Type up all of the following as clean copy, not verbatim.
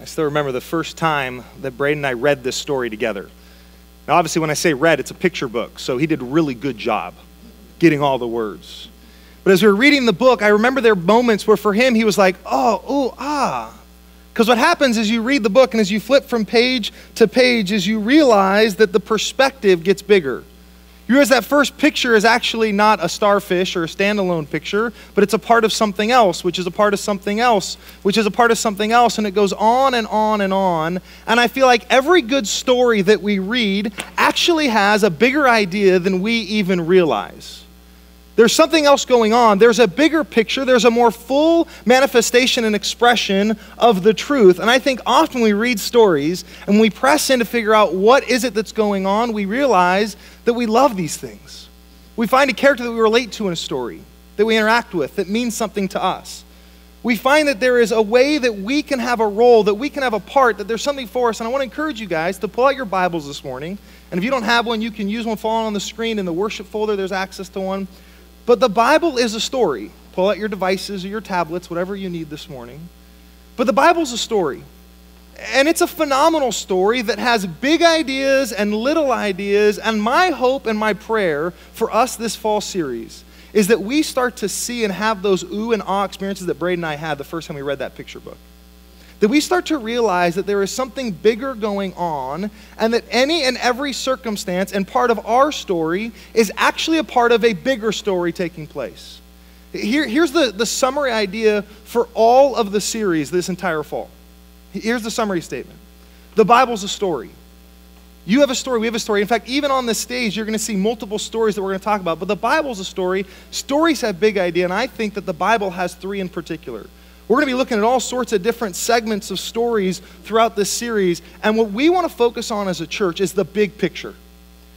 I still remember the first time that Braden and I read this story together. Now, obviously, when I say read, it's a picture book, so he did a really good job getting all the words. But as we were reading the book, I remember there were moments where for him, he was like, oh, ooh, ah. Because what happens is you read the book, and as you flip from page to page, is you realize that the perspective gets bigger. You realize that first picture is actually not a starfish or a standalone picture, but it's a part of something else, which is a part of something else, which is a part of something else, and it goes on and on and on. And I feel like every good story that we read actually has a bigger idea than we even realize. There's something else going on. There's a bigger picture. There's a more full manifestation and expression of the truth. And I think often we read stories and we press in to figure out what is it that's going on, we realize that we love these things. We find a character that we relate to in a story, that we interact with, that means something to us. We find that there is a way that we can have a role, that we can have a part, that there's something for us. And I want to encourage you guys to pull out your Bibles this morning. And if you don't have one, you can use one following on the screen. In the worship folder, there's access to one. But the Bible is a story. Pull out your devices or your tablets, whatever you need this morning. But the Bible's a story. And it's a phenomenal story that has big ideas and little ideas. And my hope and my prayer for us this fall series is that we start to see and have those ooh and ah experiences that Braden and I had the first time we read that picture book. That we start to realize that there is something bigger going on, and that any and every circumstance and part of our story is actually a part of a bigger story taking place. Here's the summary idea for all of the series this entire fall. Here's the summary statement. The Bible's a story. You have a story, we have a story. In fact, even on this stage, you're going to see multiple stories that we're going to talk about. But the Bible's a story. Stories have big idea, and I think that the Bible has three in particular. We're going to be looking at all sorts of different segments of stories throughout this series. And what we want to focus on as a church is the big picture.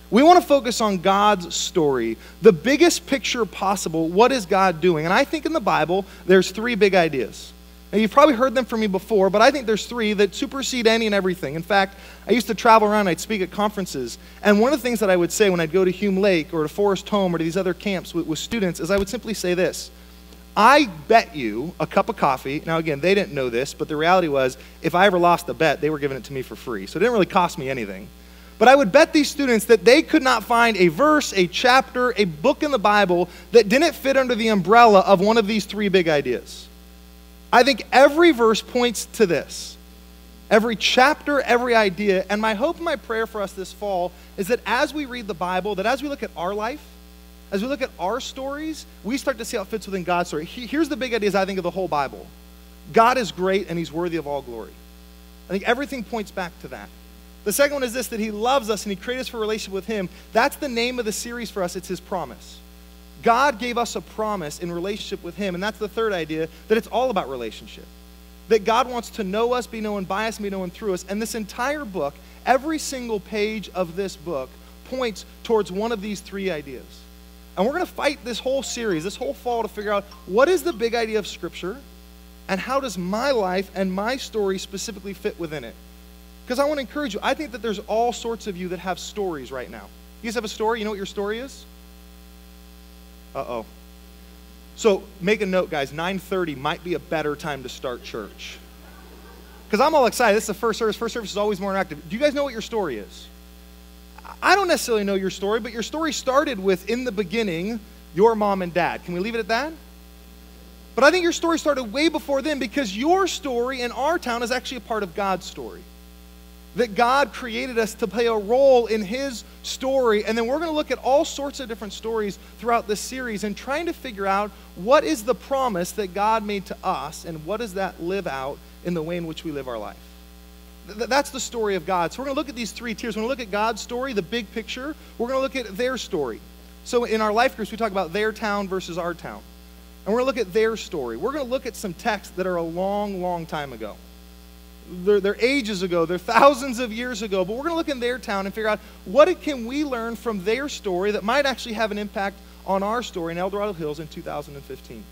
We want to focus on God's story, the biggest picture possible. What is God doing? And I think in the Bible, there's three big ideas. Now, you've probably heard them from me before, but I think there's three that supersede any and everything. In fact, I used to travel around, I'd speak at conferences, and one of the things that I would say when I'd go to Hume Lake or to Forest Home or to these other camps with students is I would simply say this: I bet you a cup of coffee. Now, again, they didn't know this, but the reality was if I ever lost a bet, they were giving it to me for free. So it didn't really cost me anything. But I would bet these students that they could not find a verse, a chapter, a book in the Bible that didn't fit under the umbrella of one of these three big ideas. I think every verse points to this. Every chapter, every idea. And my hope and my prayer for us this fall is that as we read the Bible, that as we look at our life, as we look at our stories, we start to see how it fits within God's story. Here's the big ideas I think of the whole Bible. God is great and he's worthy of all glory. I think everything points back to that. The second one is this, that he loves us and he created us for a relationship with him. That's the name of the series for us. It's his promise. God gave us a promise in relationship with him. And that's the third idea, that it's all about relationship. That God wants to know us, be known by us, be known through us. And this entire book, every single page of this book points towards one of these three ideas. And we're going to fight this whole series, this whole fall, to figure out what is the big idea of Scripture and how does my life and my story specifically fit within it. Because I want to encourage you, I think that there's all sorts of you that have stories right now. You guys have a story? You know what your story is? Uh-oh. So make a note, guys, 9:30 might be a better time to start church. Because I'm all excited. This is the first service. First service is always more interactive. Do you guys know what your story is? I don't necessarily know your story, but your story started with, in the beginning, your mom and dad. Can we leave it at that? But I think your story started way before then, because your story in our town is actually a part of God's story. That God created us to play a role in his story. And then we're going to look at all sorts of different stories throughout this series and trying to figure out what is the promise that God made to us and what does that live out in the way in which we live our life. That's the story of God. So we're going to look at these three tiers. We're going to look at God's story, the big picture. We're going to look at their story. So in our life groups, we talk about their town versus our town. And we're going to look at their story. We're going to look at some texts that are a long, long time ago. They're ages ago. They're thousands of years ago. But we're going to look in their town and figure out what can we learn from their story that might actually have an impact on our story in El Dorado Hills in 2015.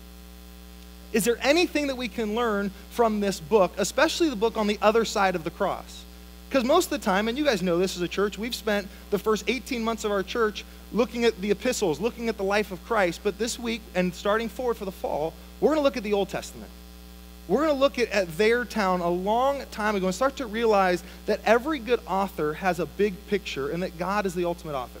Is there anything that we can learn from this book, especially the book on the other side of the cross? Because most of the time, and you guys know this as a church, we've spent the first 18 months of our church looking at the epistles, looking at the life of Christ. But this week, and starting forward for the fall, we're going to look at the Old Testament. We're going to look at their town a long time ago and start to realize that every good author has a big picture and that God is the ultimate author.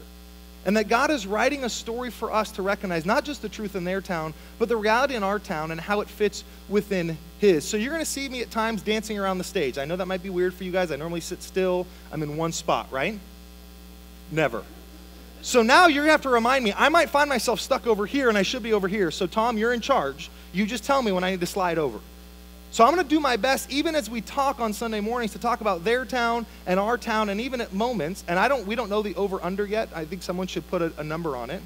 And that God is writing a story for us to recognize not just the truth in their town, but the reality in our town and how it fits within his. So you're going to see me at times dancing around the stage. I know that might be weird for you guys. I normally sit still. I'm in one spot, right? Never. So now you're going to have to remind me. I might find myself stuck over here and I should be over here. So Tom, you're in charge. You just tell me when I need to slide over. So I'm going to do my best, even as we talk on Sunday mornings, to talk about their town and our town, and even at moments, and we don't know the over-under yet. I think someone should put a number on it.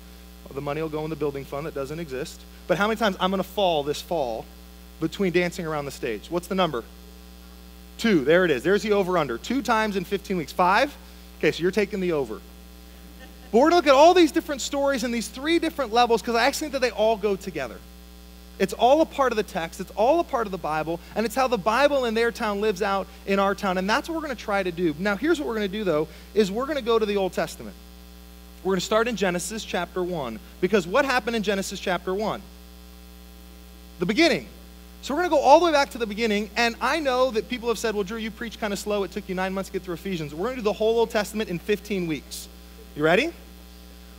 The money will go in the building fund that doesn't exist. But how many times I'm going to fall this fall between dancing around the stage? What's the number? 2. There it is. There's the over-under. 2 times in 15 weeks. 5? Okay, so you're taking the over. But we're going to look at all these different stories in these 3 different levels because I actually think that they all go together. It's all a part of the text. It's all a part of the Bible. And it's how the Bible in their town lives out in our town. And that's what we're going to try to do. Now, here's what we're going to do, though, is we're going to go to the Old Testament. We're going to start in Genesis chapter 1. Because what happened in Genesis chapter 1? The beginning. So we're going to go all the way back to the beginning. And I know that people have said, well, Drew, you preach kind of slow. It took you 9 months to get through Ephesians. We're going to do the whole Old Testament in 15 weeks. You ready?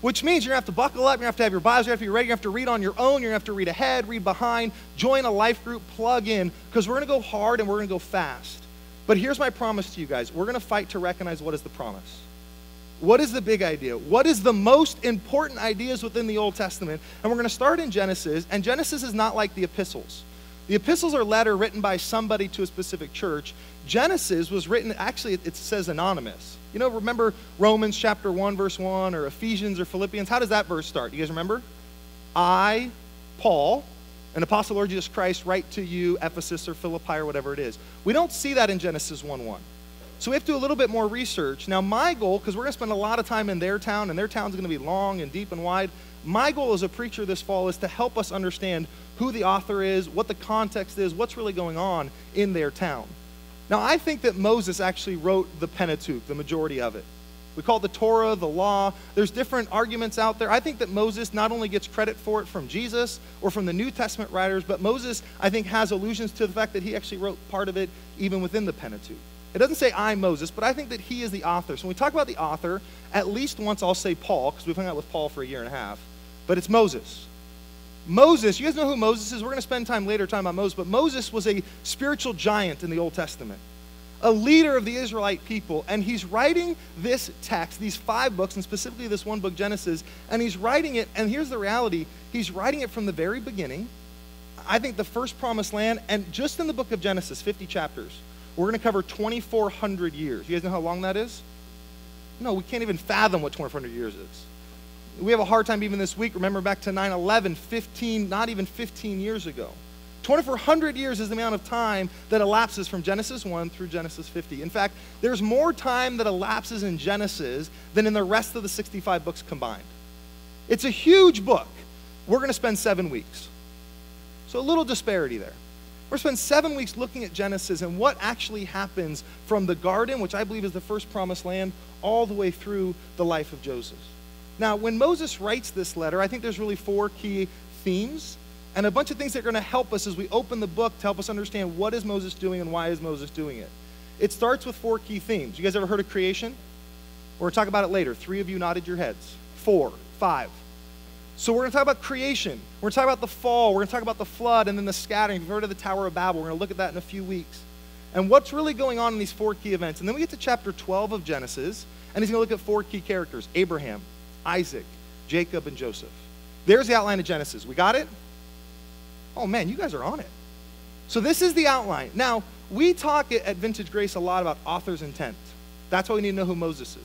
Which means you're going to have to buckle up, you're going to have your Bibles, you're going to have to be ready, you're going to have to read on your own, you're going to have to read ahead, read behind, join a life group, plug in, because we're going to go hard and we're going to go fast. But here's my promise to you guys. We're going to fight to recognize what is the promise. What is the big idea? What is the most important ideas within the Old Testament? And we're going to start in Genesis, and Genesis is not like the epistles. The epistles are letter written by somebody to a specific church. Genesis was written, actually it says anonymous. You know, remember Romans chapter 1, verse 1, or Ephesians or Philippians? How does that verse start? You guys remember? I, Paul, an apostle of Lord Jesus Christ, write to you, Ephesus or Philippi or whatever it is. We don't see that in Genesis 1:1. So we have to do a little bit more research. Now my goal, because we're going to spend a lot of time in their town, and their town's going to be long and deep and wide, my goal as a preacher this fall is to help us understand who the author is, what the context is, what's really going on in their town. Now, I think that Moses actually wrote the Pentateuch, the majority of it. We call it the Torah, the law. There's different arguments out there. I think that Moses not only gets credit for it from Jesus or from the New Testament writers, but Moses, I think, has allusions to the fact that he actually wrote part of it even within the Pentateuch. It doesn't say I'm Moses, but I think that he is the author. So when we talk about the author, at least once I'll say Paul, because we've hung out with Paul for 1.5 years, but it's Moses. Moses, you guys know who Moses is? We're going to spend time later talking about Moses, but Moses was a spiritual giant in the Old Testament, a leader of the Israelite people, and he's writing this text, these 5 books, and specifically this one book, Genesis, and he's writing it, and here's the reality, he's writing it from the very beginning, I think the first promised land, and just in the book of Genesis, 50 chapters, we're going to cover 2,400 years. You guys know how long that is? No, we can't even fathom what 2,400 years is. We have a hard time even this week. Remember back to 9/11, not even 15 years ago. 2,400 years is the amount of time that elapses from Genesis 1 through Genesis 50. In fact, there's more time that elapses in Genesis than in the rest of the 65 books combined. It's a huge book. We're going to spend 7 weeks. So a little disparity there. We're going to spend 7 weeks looking at Genesis and what actually happens from the garden, which I believe is the first promised land, all the way through the life of Joseph. Now, when Moses writes this letter, I think there's really 4 key themes and a bunch of things that are going to help us as we open the book to help us understand what is Moses doing and why is Moses doing it. It starts with 4 key themes. You guys ever heard of creation? We're going to talk about it later. 3 of you nodded your heads. 4, 5. So we're going to talk about creation. We're going to talk about the fall. We're going to talk about the flood and then the scattering. You've heard of the Tower of Babel. We're going to look at that in a few weeks. And what's really going on in these 4 key events. And then we get to chapter 12 of Genesis, and he's going to look at 4 key characters: Abraham, Isaac, Jacob, and Joseph. There's the outline of Genesis. We got it? Oh man, you guys are on it. So this is the outline. Now, we talk at Vintage Grace a lot about author's intent. That's why we need to know who Moses is.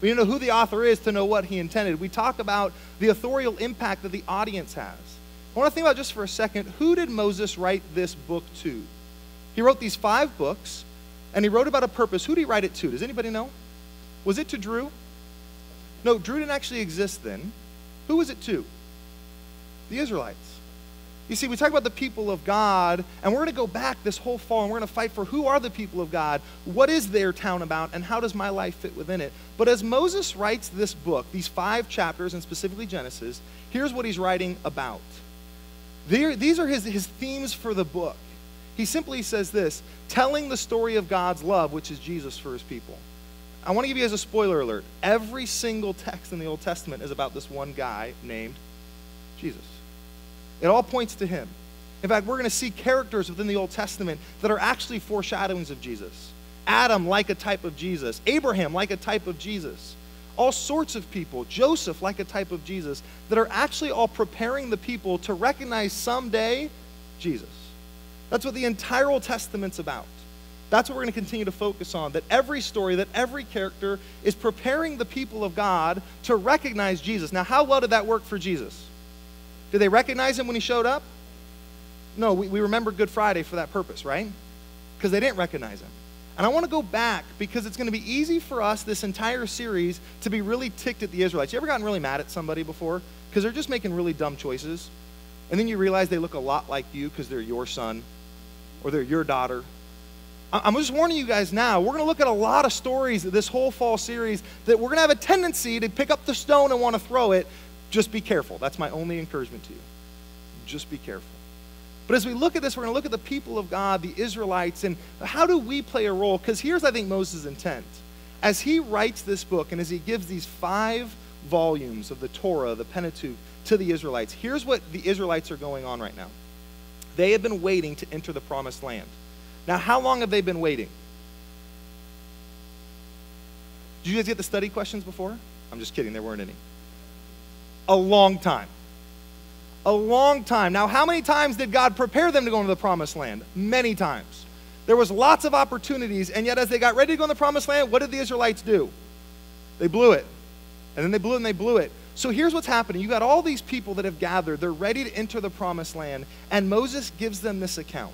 We need to know who the author is to know what he intended. We talk about the authorial impact that the audience has. I want to think about just for a second, who did Moses write this book to? He wrote these 5 books, and he wrote about a purpose. Who did he write it to? Does anybody know? Was it to Drew? No, Drew didn't actually exist then. Who was it to? The Israelites. You see, we talk about the people of God, and we're going to go back this whole fall, and we're going to fight for who are the people of God, what is their town about, and how does my life fit within it. But as Moses writes this book, these 5 chapters, and specifically Genesis, here's what he's writing about. These are his themes for the book. He simply says this, telling the story of God's love, which is Jesus for his people. I want to give you guys a spoiler alert. Every single text in the Old Testament is about this one guy named Jesus. It all points to him. In fact, we're going to see characters within the Old Testament that are actually foreshadowings of Jesus. Adam, like a type of Jesus. Abraham, like a type of Jesus. All sorts of people. Joseph, like a type of Jesus, that are actually all preparing the people to recognize someday Jesus. That's what the entire Old Testament's about. That's what we're going to continue to focus on, that every story, that every character is preparing the people of God to recognize Jesus. Now, how well did that work for Jesus? Did they recognize him when he showed up? No, we remember Good Friday for that purpose, right? Because they didn't recognize him. And I want to go back because it's going to be easy for us this entire series to be really ticked at the Israelites. You ever gotten really mad at somebody before? Because they're just making really dumb choices. And then you realize they look a lot like you because they're your son or they're your daughter. I'm just warning you guys now, we're going to look at a lot of stories this whole fall series that we're going to have a tendency to pick up the stone and want to throw it. Just be careful. That's my only encouragement to you. Just be careful. But as we look at this, we're going to look at the people of God, the Israelites, and how do we play a role? Because here's, I think, Moses' intent. As he writes this book and as he gives these 5 volumes of the Torah, the Pentateuch, to the Israelites, here's what the Israelites are going on right now. They have been waiting to enter the promised land. Now, how long have they been waiting? Did you guys get the study questions before? I'm just kidding, there weren't any. A long time. A long time. Now, how many times did God prepare them to go into the promised land? Many times. There was lots of opportunities, and yet as they got ready to go in the promised land, what did the Israelites do? They blew it. And then they blew it and they blew it. So here's what's happening. You got all these people that have gathered. They're ready to enter the promised land, and Moses gives them this account.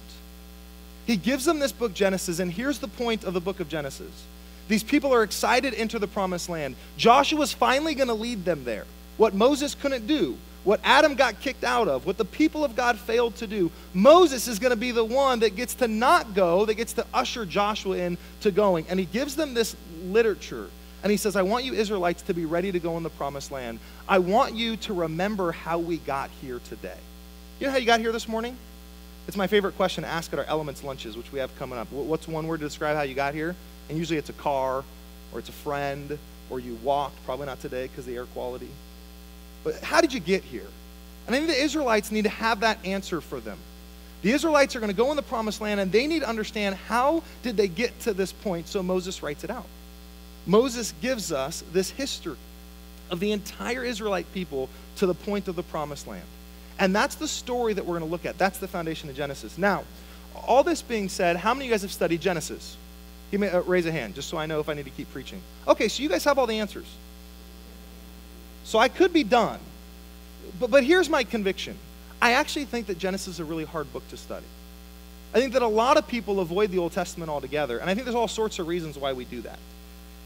He gives them this book, Genesis, and here's the point of the book of Genesis. These people are excited to enter the promised land. Joshua's finally going to lead them there. What Moses couldn't do, what Adam got kicked out of, what the people of God failed to do, Moses is going to be the one that gets to not go, that gets to usher Joshua in to going. And he gives them this literature. And he says, I want you Israelites to be ready to go in the promised land. I want you to remember how we got here today. You know how you got here this morning? It's my favorite question to ask at our Elements lunches, which we have coming up. What's one word to describe how you got here? And usually it's a car, or it's a friend, or you walked. Probably not today because of the air quality. But how did you get here? And I think the Israelites need to have that answer for them. The Israelites are going to go in the promised land, and they need to understand how did they get to this point, so Moses writes it out. Moses gives us this history of the entire Israelite people to the point of the promised land. And that's the story that we're going to look at. That's the foundation of Genesis. Now, all this being said, how many of you guys have studied Genesis? Give me raise a hand, just so I know if I need to keep preaching. Okay, so you guys have all the answers. So I could be done. But here's my conviction. I actually think that Genesis is a really hard book to study. I think that a lot of people avoid the Old Testament altogether, and I think there's all sorts of reasons why we do that.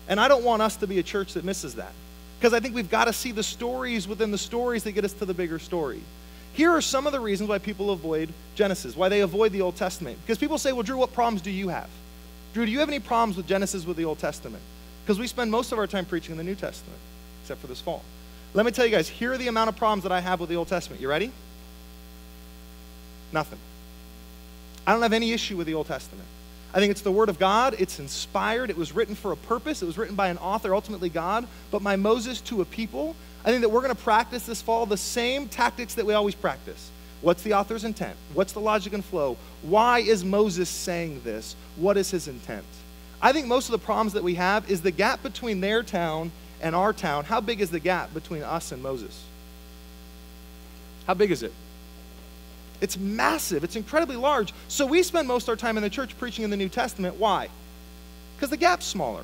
And I don't want us to be a church that misses that, because I think we've got to see the stories within the stories that get us to the bigger story. Here are some of the reasons why people avoid Genesis, why they avoid the Old Testament. Because people say, well, Drew, what problems do you have? Drew, do you have any problems with Genesis with the Old Testament? Because we spend most of our time preaching in the New Testament, except for this fall. Let me tell you guys, here are the amount of problems that I have with the Old Testament. You ready? Nothing. I don't have any issue with the Old Testament. I think it's the Word of God. It's inspired. It was written for a purpose. It was written by an author, ultimately God, but by Moses to a people. I think that we're going to practice this fall the same tactics that we always practice. What's the author's intent? What's the logic and flow? Why is Moses saying this? What is his intent? I think most of the problems that we have is the gap between their town and our town. How big is the gap between us and Moses? How big is it? It's massive. It's incredibly large. So we spend most of our time in the church preaching in the New Testament. Why? Because the gap's smaller.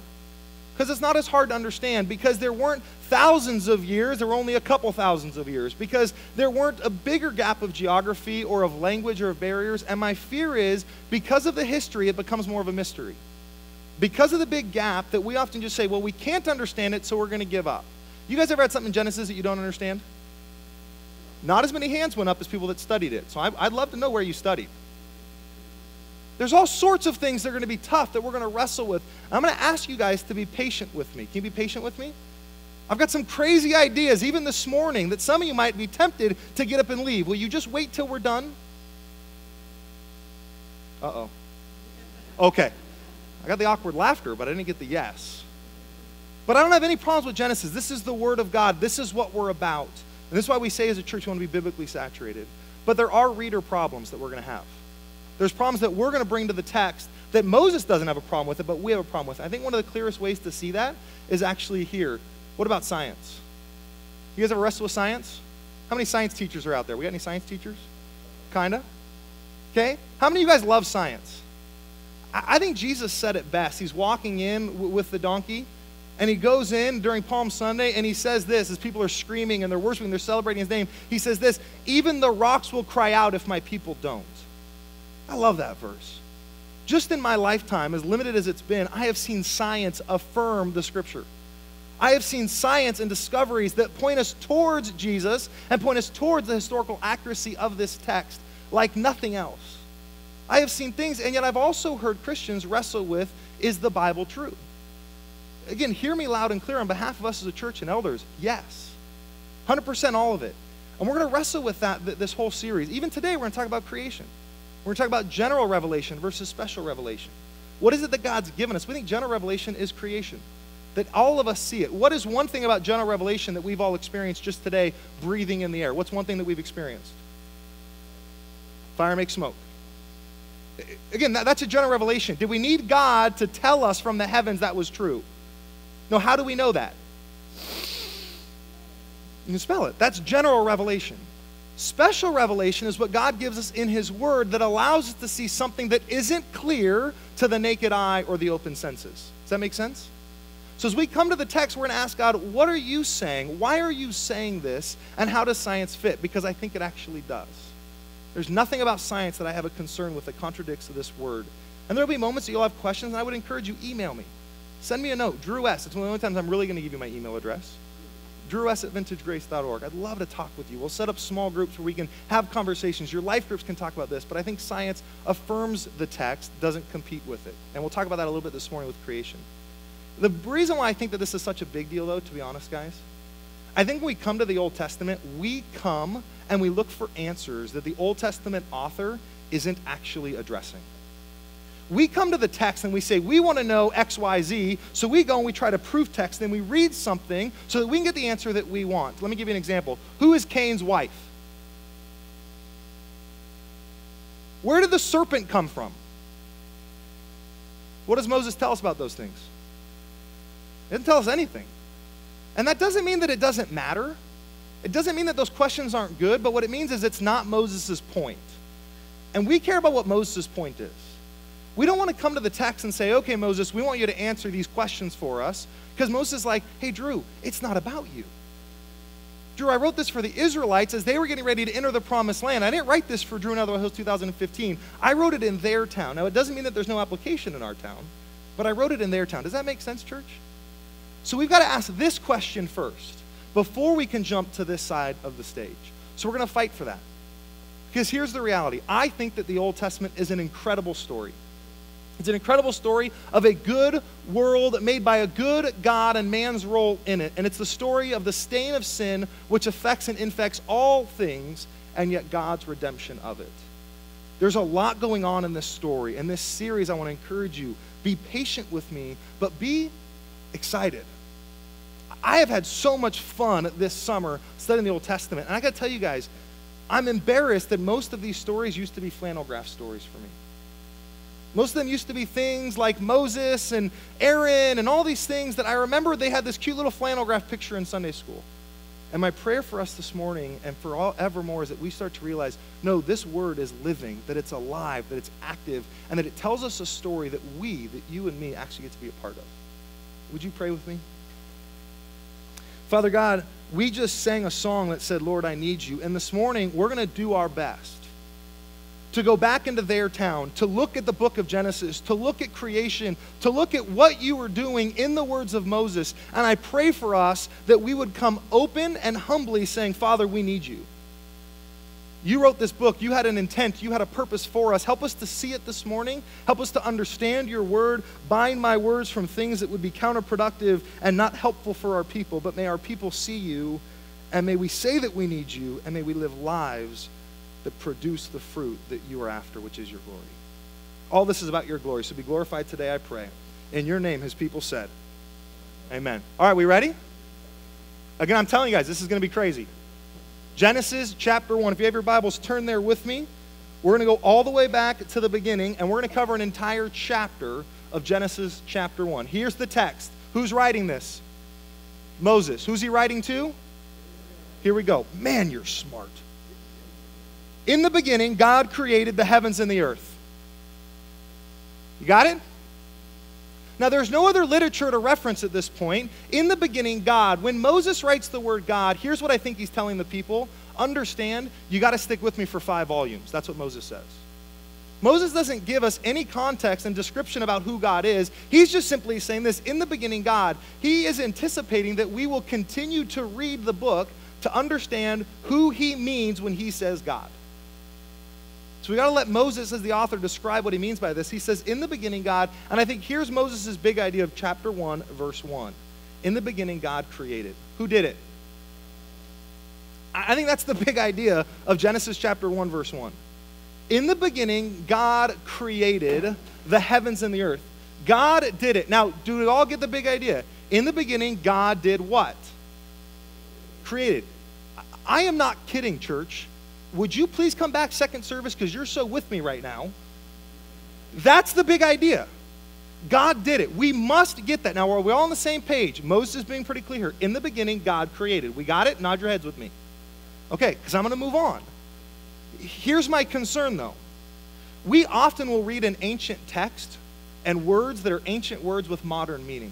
Because it's not as hard to understand. Because there weren't thousands of years. There were only a couple thousands of years. Because there weren't a bigger gap of geography or of language or of barriers. And my fear is, because of the history, it becomes more of a mystery. Because of the big gap that we often just say, well, we can't understand it, so we're going to give up. You guys ever had something in Genesis that you don't understand? Not as many hands went up as people that studied it. So I'd love to know where you studied. There's all sorts of things that are going to be tough that we're going to wrestle with. I'm going to ask you guys to be patient with me. Can you be patient with me? I've got some crazy ideas, even this morning, that some of you might be tempted to get up and leave. Will you just wait till we're done? Uh-oh. Okay. I got the awkward laughter, but I didn't get the yes. But I don't have any problems with Genesis. This is the Word of God. This is what we're about. And this is why we say as a church we want to be biblically saturated. But there are reader problems that we're going to have. There's problems that we're going to bring to the text that Moses doesn't have a problem with it, but we have a problem with it. I think one of the clearest ways to see that is actually here. What about science? You guys ever wrestle with science? How many science teachers are out there? We got any science teachers? Kinda? Okay. How many of you guys love science? I think Jesus said it best. He's walking in with the donkey, and he goes in during Palm Sunday, and he says this, as people are screaming and they're worshiping, they're celebrating his name. He says this, even the rocks will cry out if my people don't. I love that verse. Just in my lifetime, as limited as it's been, I have seen science affirm the Scripture. I have seen science and discoveries that point us towards Jesus and point us towards the historical accuracy of this text like nothing else. I have seen things, and yet I've also heard Christians wrestle with, is the Bible true? Again, hear me loud and clear on behalf of us as a church and elders, yes. 100% all of it. And we're going to wrestle with that this whole series. Even today, we're going to talk about creation. We're going to talk about general revelation versus special revelation. What is it that God's given us? We think general revelation is creation, that all of us see it. What is one thing about general revelation that we've all experienced just today, breathing in the air? What's one thing that we've experienced? Fire makes smoke. Again, that's a general revelation. Did we need God to tell us from the heavens that was true? No, how do we know that? You can spell it. That's general revelation. Special revelation is what God gives us in His Word that allows us to see something that isn't clear to the naked eye or the open senses. Does that make sense? So as we come to the text, we're going to ask God, what are you saying? Why are you saying this? And how does science fit? Because I think it actually does. There's nothing about science that I have a concern with that contradicts this word. And there'll be moments that you'll have questions, and I would encourage you, email me. Send me a note, Drew S. It's one of the only times I'm really going to give you my email address. DrewS@vintagegrace.org. I'd love to talk with you. We'll set up small groups where we can have conversations. Your life groups can talk about this, but I think science affirms the text, doesn't compete with it. And we'll talk about that a little bit this morning with creation. The reason why I think that this is such a big deal, though, to be honest, guys, I think when we come to the Old Testament, we come and we look for answers that the Old Testament author isn't actually addressing. We come to the text and we say, we want to know X, Y, Z, so we go and we try to prove text, and we read something so that we can get the answer that we want. Let me give you an example. Who is Cain's wife? Where did the serpent come from? What does Moses tell us about those things? It doesn't tell us anything. And that doesn't mean that it doesn't matter. It doesn't mean that those questions aren't good, but what it means is it's not Moses' point. And we care about what Moses' point is. We don't want to come to the text and say, okay, Moses, we want you to answer these questions for us, because Moses is like, hey, Drew, it's not about you. Drew, I wrote this for the Israelites as they were getting ready to enter the promised land. I didn't write this for Drew and Otherwise Hills 2015. I wrote it in their town. Now, it doesn't mean that there's no application in our town, but I wrote it in their town. Does that make sense, church? So we've got to ask this question first before we can jump to this side of the stage. So we're going to fight for that. Because here's the reality. I think that the Old Testament is an incredible story. It's an incredible story of a good world made by a good God and man's role in it. And it's the story of the stain of sin which affects and infects all things, and yet God's redemption of it. There's a lot going on in this story. In this series, I want to encourage you, be patient with me, but be excited. I have had so much fun this summer studying the Old Testament. And I got to tell you guys, I'm embarrassed that most of these stories used to be flannel graph stories for me. Most of them used to be things like Moses and Aaron and all these things that I remember they had this cute little flannel graph picture in Sunday school. And my prayer for us this morning and for all evermore is that we start to realize, no, this word is living, that it's alive, that it's active, and that it tells us a story that you and me actually get to be a part of. Would you pray with me? Father God, we just sang a song that said, Lord, I need you. And this morning, we're going to do our best to go back into their town, to look at the book of Genesis, to look at creation, to look at what you were doing in the words of Moses. And I pray for us that we would come open and humbly saying, Father, we need you. You wrote this book. You had an intent. You had a purpose for us. Help us to see it this morning. Help us to understand your word. Bind my words from things that would be counterproductive and not helpful for our people. But may our people see you, and may we say that we need you, and may we live lives that produce the fruit that you are after, which is your glory. all this is about your glory. So be glorified today, I pray. In your name, his people said, amen. All right, we ready? Again, I'm telling you guys, this is going to be crazy. Genesis chapter 1. If you have your Bibles, turn there with me. We're going to go all the way back to the beginning, and we're going to cover an entire chapter of Genesis chapter 1. Here's the text. Who's writing this? Moses. Who's he writing to? Here we go. Man, you're smart. In the beginning, God created the heavens and the earth. You got it? Now, there's no other literature to reference at this point. In the beginning, God. When Moses writes the word God, here's what I think he's telling the people. Understand, you got to stick with me for 5 volumes. That's what Moses says. Moses doesn't give us any context and description about who God is. He's just simply saying this, in the beginning, God. He is anticipating that we will continue to read the book to understand who he means when he says God. So we got to let Moses, as the author, describe what he means by this. He says, in the beginning, God, and I think here's Moses' big idea of chapter 1, verse 1. In the beginning, God created. Who did it? I think that's the big idea of Genesis chapter 1, verse 1. In the beginning, God created the heavens and the earth. God did it. Now, do we all get the big idea? In the beginning, God did what? Created. I am not kidding, church. Would you please come back second service because you're so with me right now? That's the big idea. God did it. We must get that. Now, are we all on the same page? Moses is being pretty clear. In the beginning, God created. We got it? Nod your heads with me. Okay, because I'm going to move on. Here's my concern, though. We often will read an ancient text and words that are ancient words with modern meaning.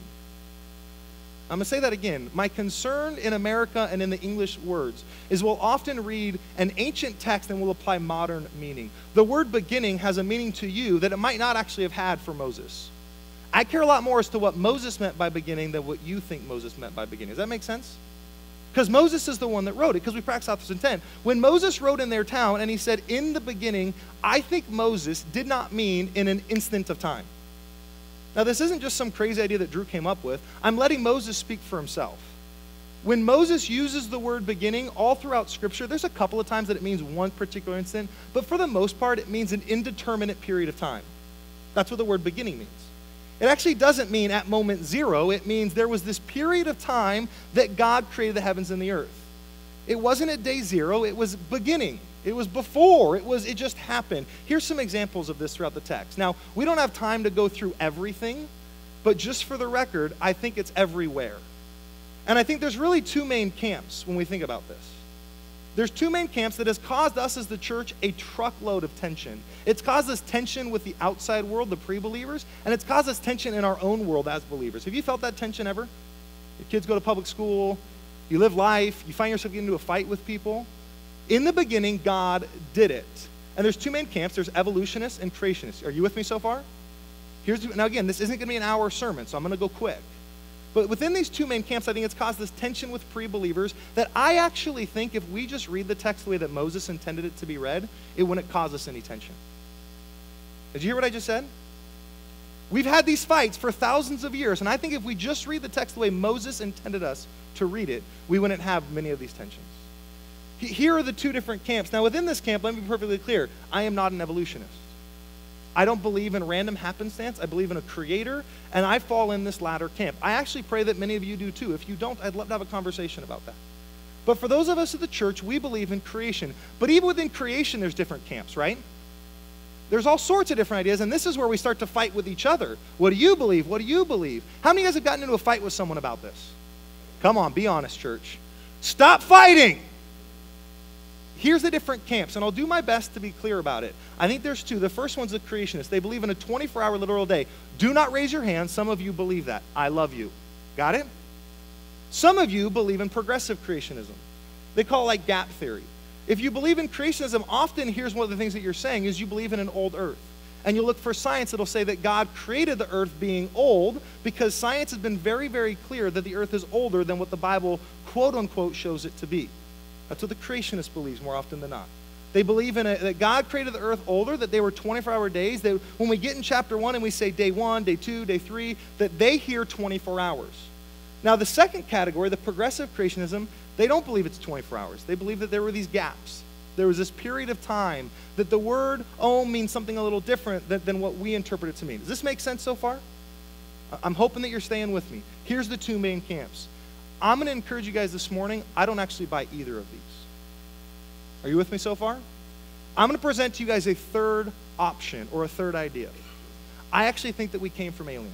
I'm going to say that again. My concern in America and in the English words is we'll often read an ancient text and we'll apply modern meaning. The word beginning has a meaning to you that it might not actually have had for Moses. I care a lot more as to what Moses meant by beginning than what you think Moses meant by beginning. Does that make sense? Because Moses is the one that wrote it, because we practice author's intent. When Moses wrote in their town and he said, in the beginning, I think Moses did not mean in an instant of time. Now, this isn't just some crazy idea that Drew came up with. I'm letting Moses speak for himself. When Moses uses the word beginning all throughout Scripture, there's a couple of times that it means one particular instant, but for the most part, it means an indeterminate period of time. That's what the word beginning means. It actually doesn't mean at moment zero. It means there was this period of time that God created the heavens and the earth. It wasn't at day zero. It was beginning. It was before. It just happened. Here's some examples of this throughout the text. Now, we don't have time to go through everything, but just for the record, I think it's everywhere. And I think there's really 2 main camps when we think about this. There's 2 main camps that has caused us as the church a truckload of tension. It's caused us tension with the outside world, the pre-believers, and it's caused us tension in our own world as believers. Have you felt that tension ever? Your kids go to public school, you live life, you find yourself getting into a fight with people. In the beginning, God did it. And there's 2 main camps. There's evolutionists and creationists. Are you with me so far? Now again, this isn't going to be an hour sermon, so I'm going to go quick. But within these 2 main camps, I think it's caused this tension with pre-believers that I actually think if we just read the text the way that Moses intended it to be read, it wouldn't cause us any tension. Did you hear what I just said? We've had these fights for thousands of years, and I think if we just read the text the way Moses intended us to read it, we wouldn't have many of these tensions. Here are the 2 different camps. Now, within this camp, let me be perfectly clear. I am not an evolutionist. I don't believe in random happenstance. I believe in a creator, and I fall in this latter camp. I actually pray that many of you do too. If you don't, I'd love to have a conversation about that. But for those of us at the church, we believe in creation. But even within creation, there's different camps, right? There's all sorts of different ideas, and this is where we start to fight with each other. What do you believe? What do you believe? How many of you guys have gotten into a fight with someone about this? Come on, be honest, church. Stop fighting! Here's the different camps, and I'll do my best to be clear about it. I think there's 2. The first one's the creationists. They believe in a 24-hour literal day. Do not raise your hand. Some of you believe that. I love you. Got it? Some of you believe in progressive creationism. They call it like gap theory. If you believe in creationism, often here's one of the things that you're saying is you believe in an old earth. And you look for science, it'll say that God created the earth being old because science has been very, very clear that the earth is older than what the Bible, quote unquote, shows it to be. That's what the creationist believes more often than not. They believe that God created the earth older, that they were 24-hour days. When we get in chapter 1 and we say day 1, day 2, day 3, that they hear 24 hours. Now, the second category, the progressive creationism, they don't believe it's 24 hours. They believe that there were these gaps. There was this period of time that the word "om" means something a little different than what we interpret it to mean. Does this make sense so far? I'm hoping that you're staying with me. Here's the two main camps. I'm going to encourage you guys this morning, I don't actually buy either of these. Are you with me so far? I'm going to present to you guys a third option or a third idea. I actually think that we came from aliens.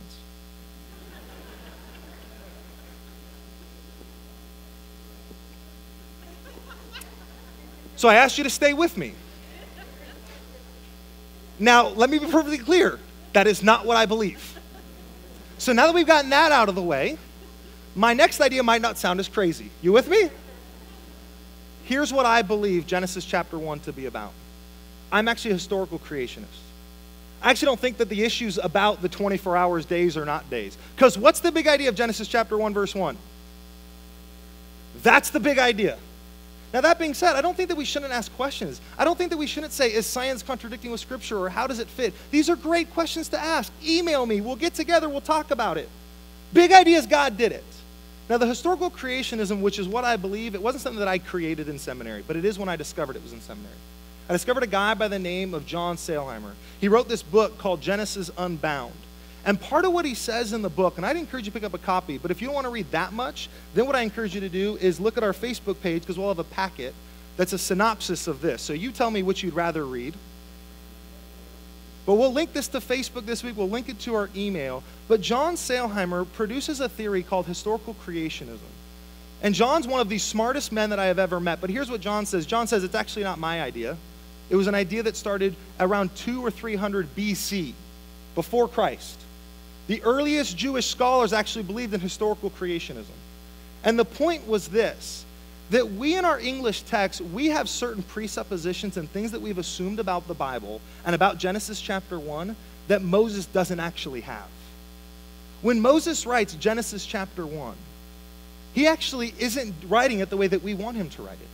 So I asked you to stay with me. Now, let me be perfectly clear. That is not what I believe. So now that we've gotten that out of the way, my next idea might not sound as crazy. You with me? Here's what I believe Genesis chapter 1 to be about. I'm actually a historical creationist. I actually don't think that the issues about the 24 hours, days, or not days. Because what's the big idea of Genesis chapter 1, verse 1? That's the big idea. Now, that being said, I don't think that we shouldn't ask questions. I don't think that we shouldn't say, is science contradicting with Scripture, or how does it fit? These are great questions to ask. Email me. We'll get together. We'll talk about it. Big idea is God did it. Now, the historical creationism, which is what I believe, it wasn't something that I created in seminary, but it is when I discovered it was in seminary. I discovered a guy by the name of John Sailhamer. He wrote this book called Genesis Unbound. And part of what he says in the book, and I'd encourage you to pick up a copy, but if you don't want to read that much, then what I encourage you to do is look at our Facebook page, because we'll have a packet that's a synopsis of this. So you tell me which you'd rather read. But we'll link this to Facebook this week. We'll link it to our email. But John Sailhamer produces a theory called historical creationism. And John's one of the smartest men that I have ever met. But here's what John says. John says it's actually not my idea. It was an idea that started around 200 or 300 BC, before Christ. The earliest Jewish scholars actually believed in historical creationism. And the point was this, that we in our English text, we have certain presuppositions and things that we've assumed about the Bible and about Genesis chapter 1 that Moses doesn't actually have. When Moses writes Genesis chapter 1, he actually isn't writing it the way that we want him to write it.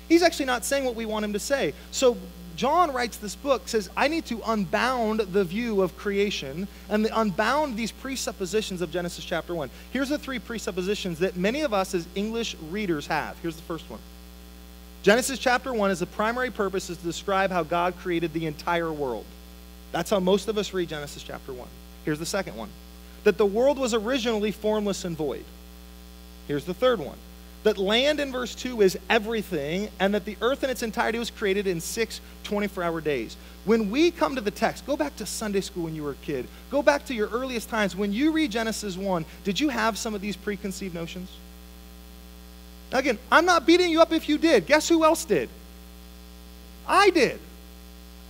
He's actually not saying what we want him to say. So John writes this book, says, I need to unbound the view of creation and unbound these presuppositions of Genesis chapter 1. Here's the three presuppositions that many of us as English readers have. Here's the first one. Genesis chapter 1 is the primary purpose is to describe how God created the entire world. That's how most of us read Genesis chapter 1. Here's the second one. That the world was originally formless and void. Here's the third one. That land in verse 2 is everything, and that the earth in its entirety was created in 6 24-hour days. When we come to the text, go back to Sunday school when you were a kid. Go back to your earliest times. When you read Genesis 1, did you have some of these preconceived notions? Again, I'm not beating you up if you did. Guess who else did? I did.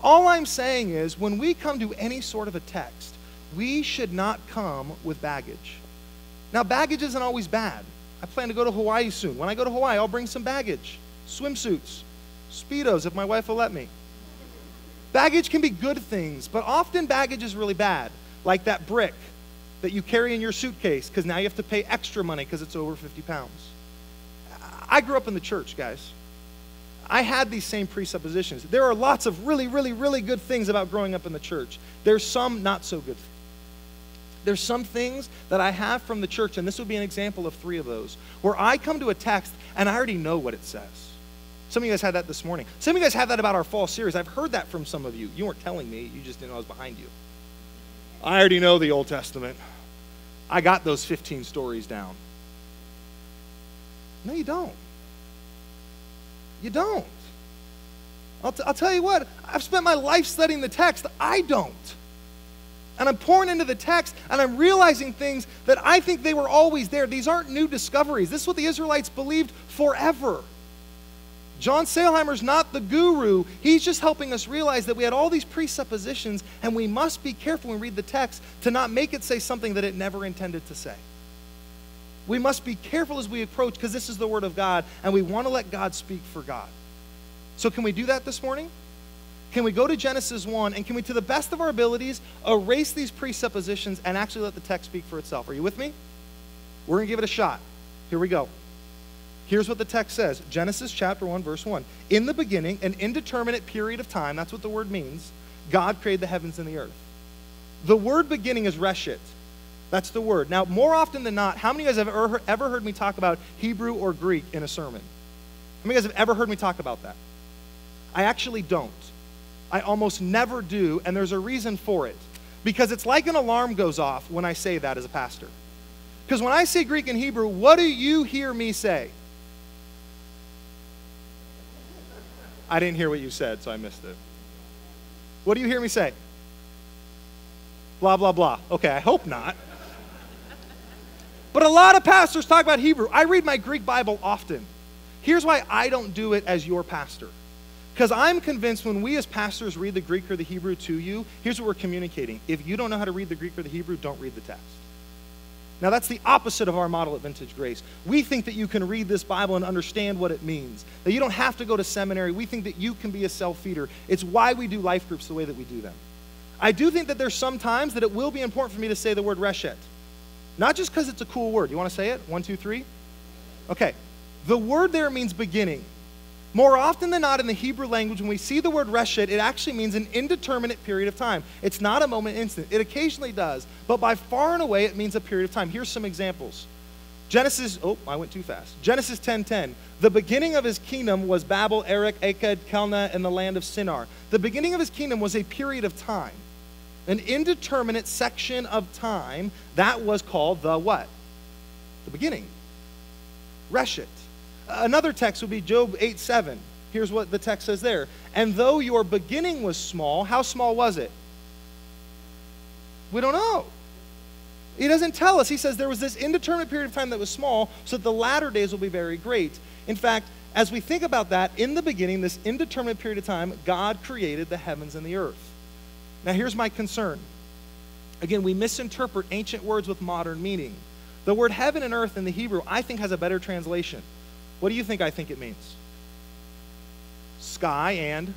All I'm saying is, when we come to any sort of a text, we should not come with baggage. Now, baggage isn't always bad. I plan to go to Hawaii soon. When I go to Hawaii, I'll bring some baggage. Swimsuits, Speedos, if my wife will let me. Baggage can be good things, but often baggage is really bad. Like that brick that you carry in your suitcase because now you have to pay extra money because it's over 50 pounds. I grew up in the church, guys. I had these same presuppositions. There are lots of really, really, really good things about growing up in the church. There's some not so good things. There's some things that I have from the church, and this would be an example of 3 of those, where I come to a text and I already know what it says. Some of you guys had that this morning. Some of you guys have that about our fall series. I've heard that from some of you. You weren't telling me. You just didn't know I was behind you. I already know the Old Testament. I got those 15 stories down. No, you don't. You don't. I'll tell you what. I've spent my life studying the text. I don't. And I'm pouring into the text, and I'm realizing things that I think they were always there. These aren't new discoveries. This is what the Israelites believed forever. John Sailhamer's not the guru. He's just helping us realize that we had all these presuppositions, and we must be careful when we read the text to not make it say something that it never intended to say. We must be careful as we approach, because this is the Word of God, and we want to let God speak for God. So can we do that this morning? Can we go to Genesis 1, and can we, to the best of our abilities, erase these presuppositions and actually let the text speak for itself? Are you with me? We're going to give it a shot. Here we go. Here's what the text says. Genesis chapter 1, verse 1. In the beginning, an indeterminate period of time, that's what the word means, God created the heavens and the earth. The word beginning is reshit. That's the word. Now, more often than not, how many of you guys have ever heard me talk about Hebrew or Greek in a sermon? How many of you guys have ever heard me talk about that? I actually don't. I almost never do, and there's a reason for it. Because it's like an alarm goes off when I say that as a pastor. Because when I say Greek and Hebrew, what do you hear me say? I didn't hear what you said, so I missed it. What do you hear me say? Blah, blah, blah. Okay, I hope not. But a lot of pastors talk about Hebrew. I read my Greek Bible often. Here's why I don't do it as your pastor. Because I'm convinced when we as pastors read the Greek or the Hebrew to you, here's what we're communicating. If you don't know how to read the Greek or the Hebrew, don't read the text. Now that's the opposite of our model at Vintage Grace. We think that you can read this Bible and understand what it means. That you don't have to go to seminary. We think that you can be a self-feeder. It's why we do life groups the way that we do them. I do think that there's some times that it will be important for me to say the word reshet. Not just because it's a cool word. You want to say it? 1, 2, 3? Okay. The word there means beginning. More often than not in the Hebrew language, when we see the word reshet, it actually means an indeterminate period of time. It's not a moment instant. It occasionally does, but by far and away, it means a period of time. Here's some examples. Genesis 10:10. The beginning of his kingdom was Babel, Erech, Akkad, Calneh, and the land of Shinar. The beginning of his kingdom was a period of time. An indeterminate section of time that was called the what? The beginning. Reshet. Another text would be Job 8:7. Here's what the text says there. And though your beginning was small, how small was it? We don't know. He doesn't tell us. He says there was this indeterminate period of time that was small, so that the latter days will be very great. In fact, as we think about that, in the beginning, this indeterminate period of time, God created the heavens and the earth. Now here's my concern. Again, we misinterpret ancient words with modern meaning. The word heaven and earth in the Hebrew, I think, has a better translation. What do you think I think it means? Sky and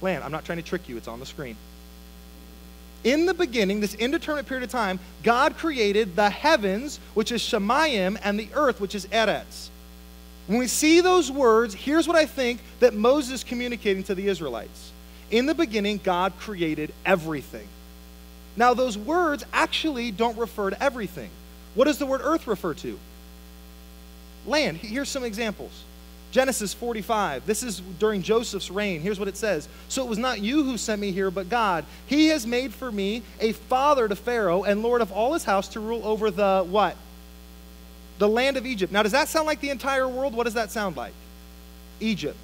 land. I'm not trying to trick you. It's on the screen. In the beginning, this indeterminate period of time, God created the heavens, which is Shemayim, and the earth, which is Eretz. When we see those words, here's what I think that Moses is communicating to the Israelites. In the beginning, God created everything. Now, those words actually don't refer to everything. What does the word earth refer to? Land. Here's some examples. Genesis 45. This is during Joseph's reign. Here's what it says. So it was not you who sent me here, but God. He has made for me a father to Pharaoh and lord of all his house to rule over the what? The land of Egypt. Now, does that sound like the entire world? What does that sound like? Egypt.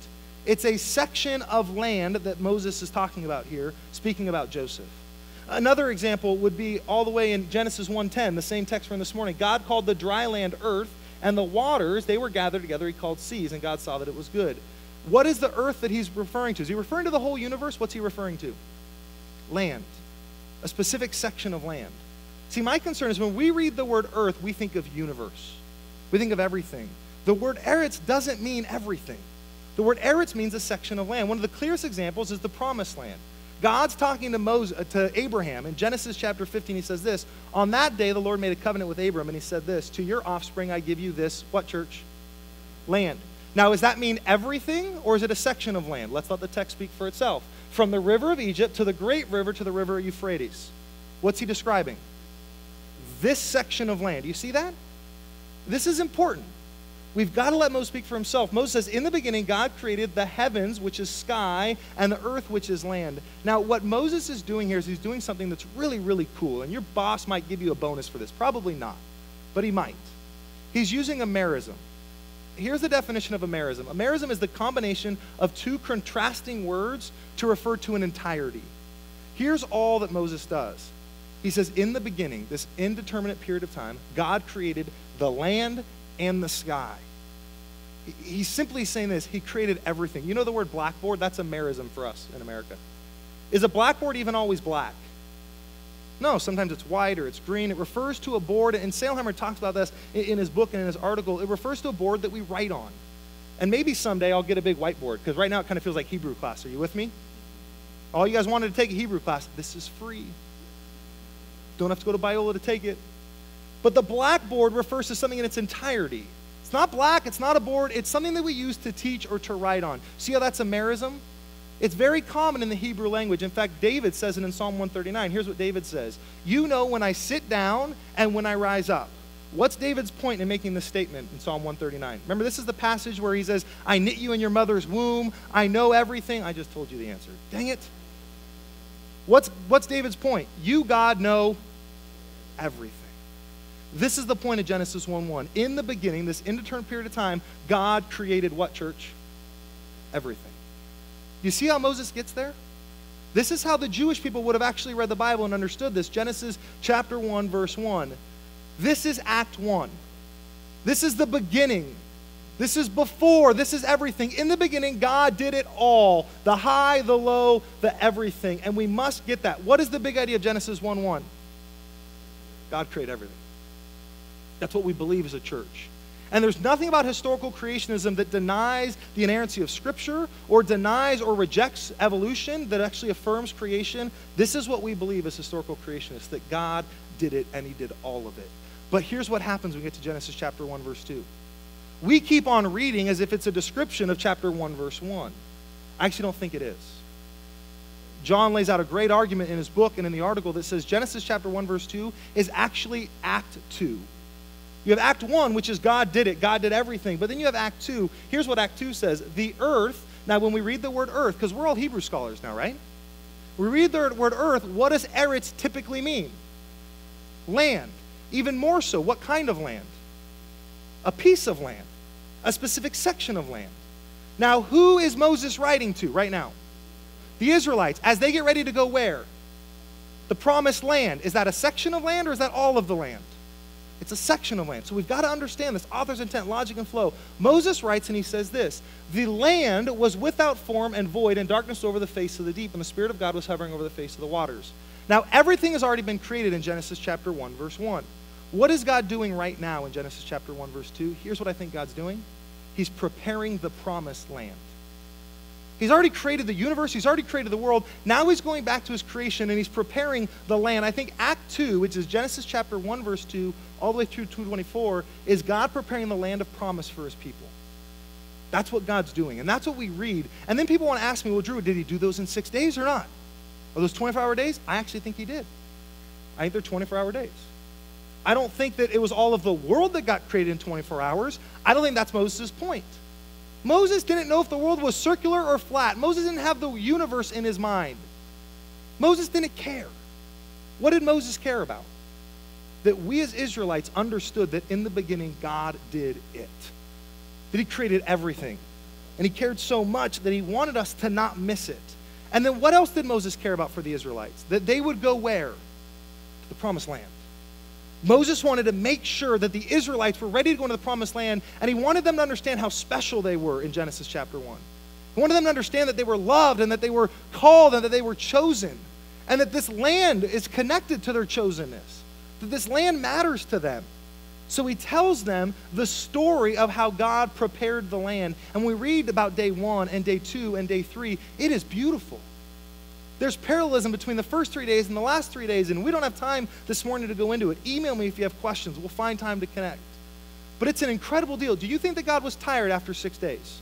It's a section of land that Moses is talking about here, speaking about Joseph. Another example would be all the way in Genesis 1:10, the same text from this morning. God called the dry land earth, and the waters, they were gathered together, he called seas, and God saw that it was good. What is the earth that he's referring to? Is he referring to the whole universe? What's he referring to? Land. A specific section of land. See, my concern is when we read the word earth, we think of universe. We think of everything. The word Eretz doesn't mean everything. The word Eretz means a section of land. One of the clearest examples is the promised land. God's talking to Abraham. In Genesis chapter 15, he says this, on that day the Lord made a covenant with Abram, and he said this, to your offspring I give you this, what church? Land. Now, does that mean everything, or is it a section of land? Let's let the text speak for itself. From the river of Egypt to the great river to the river Euphrates. What's he describing? This section of land. Do you see that? This is important. We've got to let Moses speak for himself. Moses says, in the beginning, God created the heavens, which is sky, and the earth, which is land. Now, what Moses is doing here is he's doing something that's really, really cool. And your boss might give you a bonus for this. Probably not, but he might. He's using a merism. Here's the definition of a merism. A merism is the combination of two contrasting words to refer to an entirety. Here's all that Moses does. He says, in the beginning, this indeterminate period of time, God created the land and the sky. He's simply saying this. He created everything. You know the word blackboard? That's a merism for us in America. Is a blackboard even always black? No, sometimes it's white or it's green. It refers to a board, and Sailhammer talks about this in his book and in his article. It refers to a board that we write on. And maybe someday I'll get a big whiteboard, because right now it kind of feels like Hebrew class. Are you with me? All you guys wanted to take a Hebrew class, this is free. Don't have to go to Biola to take it. But the blackboard refers to something in its entirety. It's not black, it's not a board, it's something that we use to teach or to write on. See how that's a merism? It's very common in the Hebrew language. In fact, David says it in Psalm 139. Here's what David says. You know when I sit down and when I rise up. What's David's point in making this statement in Psalm 139? Remember, this is the passage where he says, I knit you in your mother's womb. I know everything. I just told you the answer. Dang it. What's David's point? You, God, know everything. This is the point of Genesis 1:1. In the beginning, this indeterminate period of time, God created what, church? Everything. You see how Moses gets there? This is how the Jewish people would have actually read the Bible and understood this. Genesis chapter 1, verse 1. This is Act 1. This is the beginning. This is before. This is everything. In the beginning, God did it all. The high, the low, the everything. And we must get that. What is the big idea of Genesis 1:1? God created everything. That's what we believe as a church. And there's nothing about historical creationism that denies the inerrancy of Scripture or denies or rejects evolution, that actually affirms creation. This is what we believe as historical creationists, that God did it and he did all of it. But here's what happens when we get to Genesis chapter 1, verse 2. We keep on reading as if it's a description of chapter 1, verse 1. I actually don't think it is. John lays out a great argument in his book and in the article that says Genesis chapter 1, verse 2 is actually Act 2. You have Act 1, which is God did it. God did everything. But then you have Act 2. Here's what Act 2 says. The earth, now when we read the word earth, because we're all Hebrew scholars now, right? We read the word earth, what does eretz typically mean? Land. Even more so, what kind of land? A piece of land. A specific section of land. Now, who is Moses writing to right now? The Israelites. As they get ready to go where? The promised land. Is that a section of land or is that all of the land? It's a section of land. So we've got to understand this. Author's intent, logic, and flow. Moses writes and he says this. The land was without form and void, and darkness over the face of the deep, and the Spirit of God was hovering over the face of the waters. Now, everything has already been created in Genesis chapter 1, verse 1. What is God doing right now in Genesis chapter 1, verse 2? Here's what I think God's doing. He's preparing the promised land. He's already created the universe. He's already created the world. Now he's going back to his creation and he's preparing the land. I think Act 2, which is Genesis chapter 1, verse 2, all the way through 2:24, is God preparing the land of promise for his people. That's what God's doing. And that's what we read. And then people want to ask me, well, Drew, did he do those in 6 days or not? Are those 24-hour days? I actually think he did. I think they're 24-hour days. I don't think that it was all of the world that got created in 24 hours. I don't think that's Moses' point. Moses didn't know if the world was circular or flat. Moses didn't have the universe in his mind. Moses didn't care. What did Moses care about? That we as Israelites understood that in the beginning God did it. That he created everything. And he cared so much that he wanted us to not miss it. And then what else did Moses care about for the Israelites? That they would go where? To the promised land. Moses wanted to make sure that the Israelites were ready to go into the promised land, and he wanted them to understand how special they were in Genesis chapter 1. He wanted them to understand that they were loved and that they were called and that they were chosen, and that this land is connected to their chosenness, that this land matters to them. So he tells them the story of how God prepared the land. And we read about day 1 and day 2 and day 3. It is beautiful. There's parallelism between the first 3 days and the last 3 days, and we don't have time this morning to go into it. Email me if you have questions. We'll find time to connect. But it's an incredible deal. Do you think that God was tired after 6 days?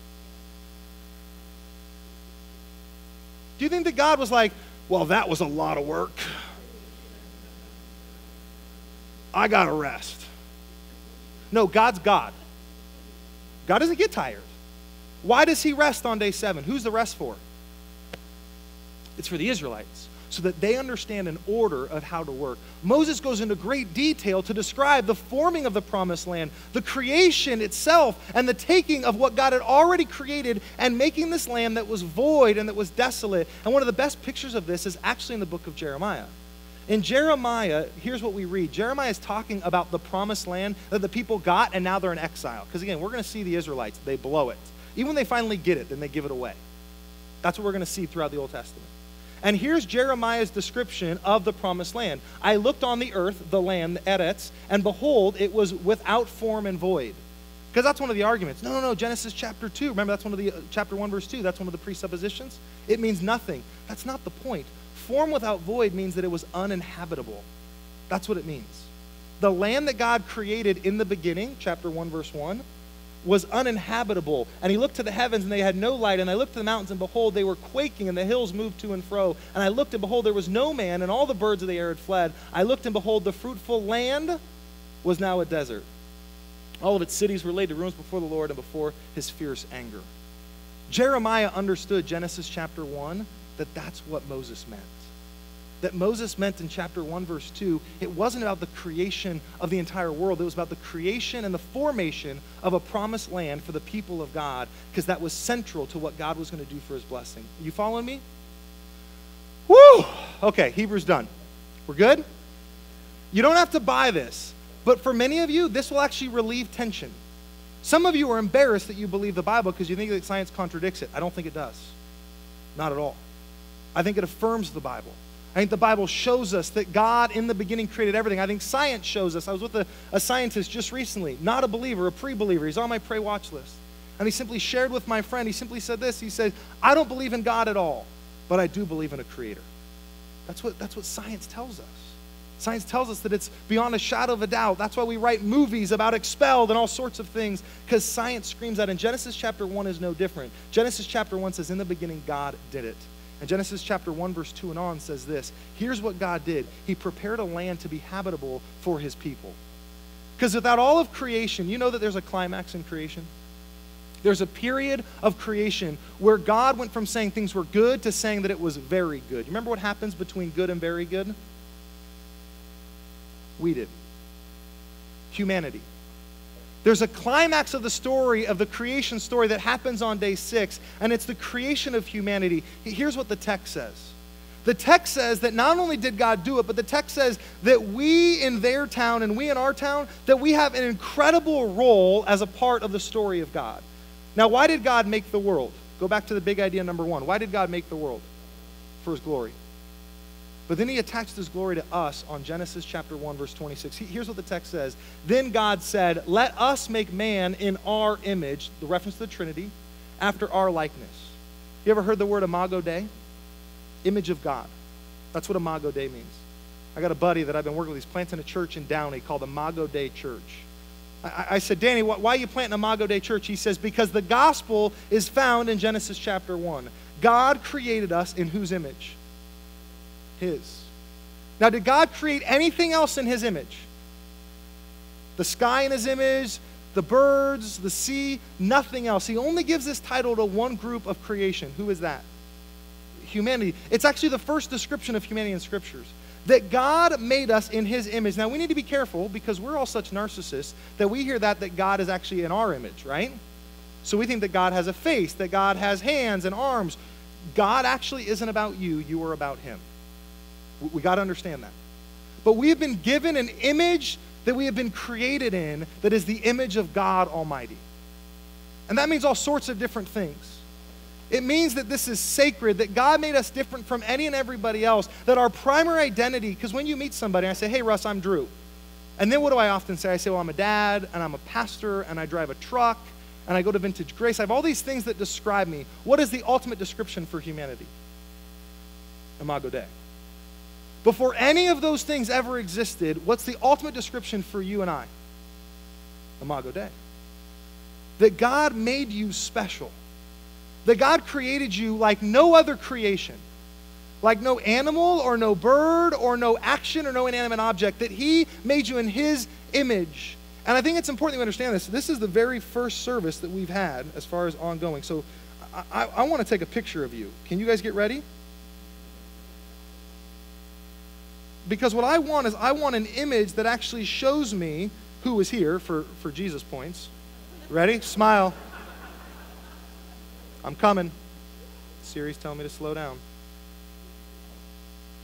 Do you think that God was like, well, that was a lot of work. I got to rest. No, God's God. God doesn't get tired. Why does he rest on day 7? Who's the rest for? It's for the Israelites, so that they understand an order of how to work. Moses goes into great detail to describe the forming of the promised land, the creation itself, and the taking of what God had already created and making this land that was void and that was desolate. And one of the best pictures of this is actually in the book of Jeremiah. In Jeremiah, here's what we read. Jeremiah is talking about the promised land that the people got, and now they're in exile. Because again, we're going to see the Israelites. They blow it. Even when they finally get it, then they give it away. That's what we're going to see throughout the Old Testament. And here's Jeremiah's description of the promised land. I looked on the earth, the land, the Eretz, and behold, it was without form and void. Because that's one of the arguments. No, Genesis chapter 2. Remember, that's one of the, chapter 1, verse 2. That's one of the presuppositions. It means nothing. That's not the point. Form without void means that it was uninhabitable. That's what it means. The land that God created in the beginning, chapter 1, verse 1, was uninhabitable. And he looked to the heavens, and they had no light. And I looked to the mountains, and behold, they were quaking, and the hills moved to and fro. And I looked, and behold, there was no man, and all the birds of the air had fled. I looked, and behold, the fruitful land was now a desert. All of its cities were laid to ruins before the Lord and before his fierce anger. Jeremiah understood Genesis chapter 1 that that's what Moses meant. That Moses meant in chapter 1, verse 2, it wasn't about the creation of the entire world. It was about the creation and the formation of a promised land for the people of God, because that was central to what God was going to do for his blessing. Are you following me? Woo! Okay, Hebrews done. We're good? You don't have to buy this, but for many of you, this will actually relieve tension. Some of you are embarrassed that you believe the Bible because you think that science contradicts it. I don't think it does. Not at all. I think it affirms the Bible. I think the Bible shows us that God in the beginning created everything. I think science shows us. I was with a scientist just recently, not a believer, a pre-believer. He's on my pray watch list. And he simply shared with my friend, he simply said this. He said, I don't believe in God at all, but I do believe in a creator. That's what science tells us. Science tells us that it's beyond a shadow of a doubt. That's why we write movies about expelled and all sorts of things, because science screams that. And Genesis chapter 1 is no different. Genesis chapter 1 says, in the beginning, God did it. And Genesis chapter 1, verse 2 and on says this. Here's what God did. He prepared a land to be habitable for his people. Because without all of creation, you know that there's a climax in creation? There's a period of creation where God went from saying things were good to saying that it was very good. You remember what happens between good and very good? We did. Humanity. There's a climax of the story, of the creation story, that happens on day 6, and it's the creation of humanity. Here's what the text says. The text says that not only did God do it, but the text says that we in their town and we in our town, that we have an incredible role as a part of the story of God. Now, why did God make the world? Go back to the big idea number 1. Why did God make the world? For his glory. But then he attached his glory to us on Genesis chapter 1, verse 26. Here's what the text says. Then God said, let us make man in our image, the reference to the Trinity, after our likeness. You ever heard the word imago Dei? Image of God. That's what imago Dei means. I got a buddy that I've been working with. He's planting a church in Downey called Imago Dei Church. I said, Danny, why are you planting Imago Dei Church? He says, because the gospel is found in Genesis chapter 1. God created us in whose image? His. Now, did God create anything else in his image? The sky in his image, the birds, the sea, nothing else. He only gives this title to one group of creation. Who is that? Humanity. It's actually the first description of humanity in scriptures. That God made us in his image. Now, we need to be careful because we're all such narcissists that we hear that God is actually in our image, right? So we think that God has a face, that God has hands and arms. God actually isn't about you. You are about him. We got to understand that. But we have been given an image that we have been created in that is the image of God Almighty. And that means all sorts of different things. It means that this is sacred, that God made us different from any and everybody else, that our primary identity, because when you meet somebody, I say, hey, Russ, I'm Drew. And then what do I often say? I say, well, I'm a dad, and I'm a pastor, and I drive a truck, and I go to Vintage Grace. I have all these things that describe me. What is the ultimate description for humanity? Imago Dei. Before any of those things ever existed, what's the ultimate description for you and I? Imago Dei. That God made you special. That God created you like no other creation. Like no animal or no bird or no action or no inanimate object. That he made you in his image. And I think it's important that we understand this. This is the very first service that we've had as far as ongoing. So I want to take a picture of you. Can you guys get ready? Because what I want is I want an image that actually shows me who is here for Jesus points. Ready? Smile. I'm coming. Siri's telling me to slow down.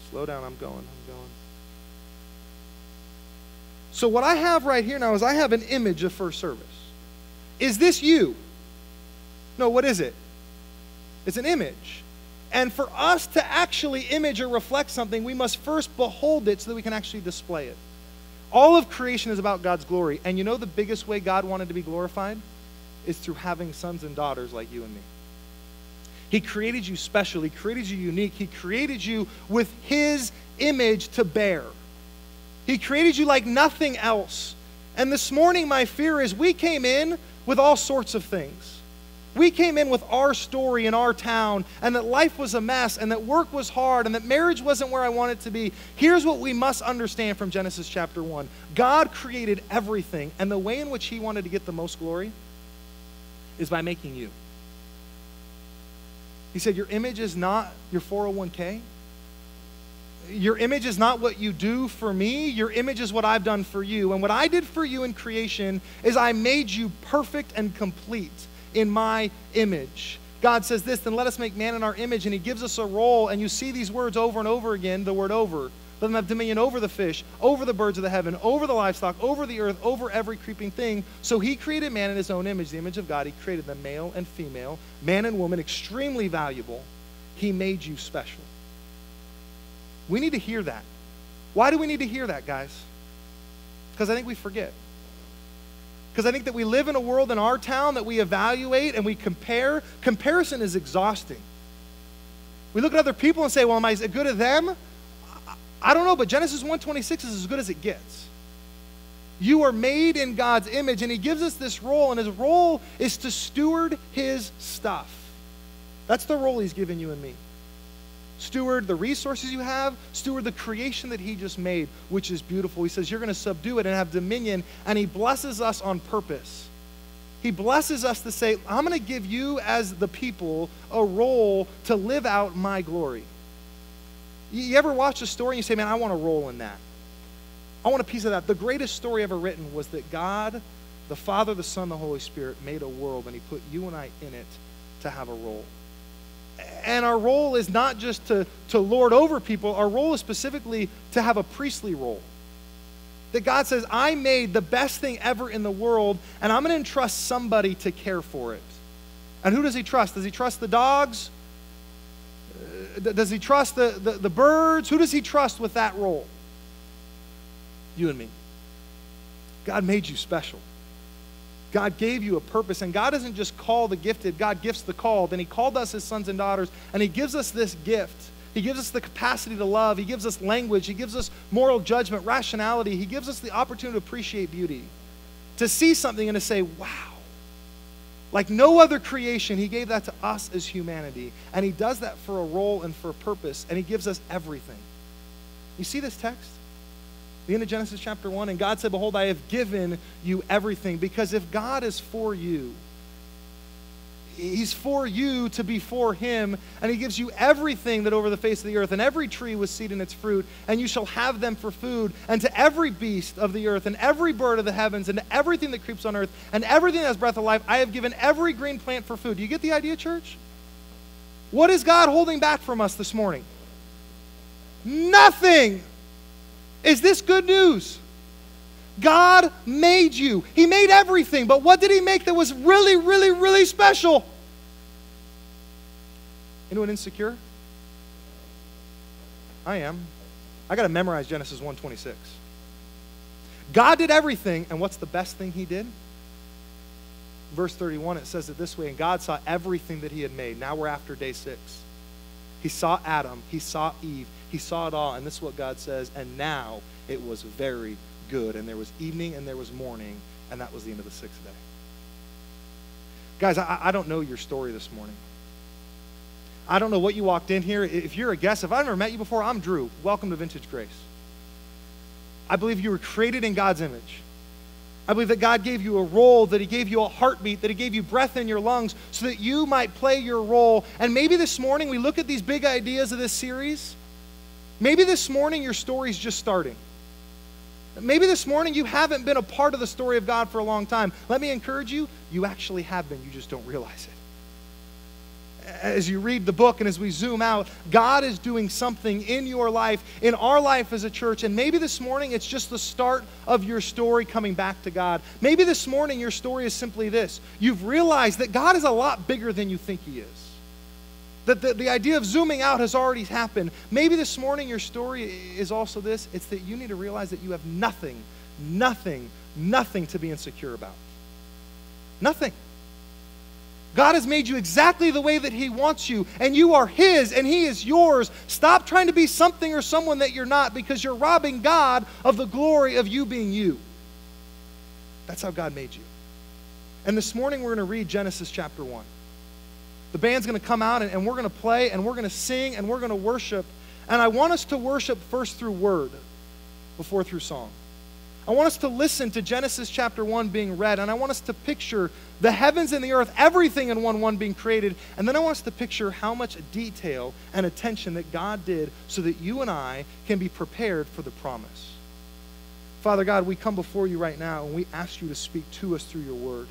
Slow down. I'm going. So what I have right here now is I have an image of first service. Is this you? No, what is it? It's an image. And for us to actually image or reflect something, we must first behold it so that we can actually display it. All of creation is about God's glory. And you know the biggest way God wanted to be glorified? Is through having sons and daughters like you and me. He created you special. He created you unique. He created you with his image to bear. He created you like nothing else. And this morning, my fear is we came in with all sorts of things. we came in with our story in our town, and that life was a mess, and that work was hard, and that marriage wasn't where I wanted it to be, here's what we must understand from Genesis chapter 1. God created everything, and the way in which he wanted to get the most glory is by making you. He said, your image is not your 401k. Your image is not what you do for me. Your image is what I've done for you. And what I did for you in creation is I made you perfect and complete in my image. God says this, then let us make man in our image, and he gives us a role, and you see these words over and over again, the word over. Let them have dominion over the fish, over the birds of the heaven, over the livestock, over the earth, over every creeping thing. So he created man in his own image, the image of God. He created them male and female, man and woman, extremely valuable. He made you special. We need to hear that. Why do we need to hear that, guys? Because I think we forget. Because I think that we live in a world in our town that we evaluate and we compare. Comparison is exhausting. We look at other people and say, well, am I as good as them? I don't know, but Genesis 1:26 is as good as it gets. You are made in God's image, and he gives us this role, and his role is to steward his stuff. That's the role he's given you and me. Steward the resources you have, steward the creation that he just made, which is beautiful. He says you're going to subdue it and have dominion, and he blesses us on purpose. He blesses us to say, I'm going to give you as the people a role to live out my glory. You ever watch a story and you say, man, I want a role in that. I want a piece of that. The greatest story ever written was that God, the Father, the Son, the Holy Spirit, made a world, and he put you and I in it to have a role. And our role is not just to lord over people. Our role is specifically to have a priestly role. That God says, I made the best thing ever in the world, and I'm going to entrust somebody to care for it. And who does he trust? Does he trust the dogs? Does he trust the birds? Who does he trust with that role? You and me. God made you special. God gave you a purpose, and God doesn't just call the gifted, God gifts the called, and he called us his sons and daughters, and he gives us this gift. He gives us the capacity to love. He gives us language. He gives us moral judgment, rationality. He gives us the opportunity to appreciate beauty, to see something and to say, wow. Like no other creation, he gave that to us as humanity, and he does that for a role and for a purpose, and he gives us everything. You see this text? The end of Genesis chapter 1, and God said, behold, I have given you everything. Because if God is for you, he's for you to be for him, and he gives you everything that over the face of the earth, and every tree with seed in its fruit, and you shall have them for food, and to every beast of the earth, and every bird of the heavens, and to everything that creeps on earth, and everything that has breath of life, I have given every green plant for food. Do you get the idea, church? What is God holding back from us this morning? Nothing. Is this good news? God made you. He made everything, but what did he make that was really, really, really special? Anyone insecure? I am. I got to memorize Genesis 1:26. God did everything, and what's the best thing he did? Verse 31, it says it this way, and God saw everything that he had made. Now we're after day 6. He saw Adam, he saw Eve, he saw it all, and this is what God says, and now it was very good. And there was evening and there was morning, and that was the end of the 6th day. Guys, I don't know your story this morning. I don't know what you walked in here. If you're a guest, if I've never met you before, I'm Drew. Welcome to Vintage Grace. I believe you were created in God's image. I believe that God gave you a role, that he gave you a heartbeat, that he gave you breath in your lungs so that you might play your role. And maybe this morning we look at these big ideas of this series. Maybe this morning your story's just starting. Maybe this morning you haven't been a part of the story of God for a long time. Let me encourage you, you actually have been. You just don't realize it. As you read the book and as we zoom out, God is doing something in your life, in our life as a church. And maybe this morning it's just the start of your story coming back to God. Maybe this morning your story is simply this. You've realized that God is a lot bigger than you think he is. That the idea of zooming out has already happened. Maybe this morning your story is also this. It's that you need to realize that you have nothing to be insecure about. Nothing. God has made you exactly the way that he wants you, and you are his, and he is yours. Stop trying to be something or someone that you're not, because you're robbing God of the glory of you being you. That's how God made you. And this morning we're going to read Genesis chapter 1. The band's going to come out and we're going to play and we're going to sing and we're going to worship. And I want us to worship first through word before through song. I want us to listen to Genesis chapter 1 being read, and I want us to picture the heavens and the earth, everything in 1:1 being created, and then I want us to picture how much detail and attention that God did so that you and I can be prepared for the promise. Father God, we come before you right now and we ask you to speak to us through your word.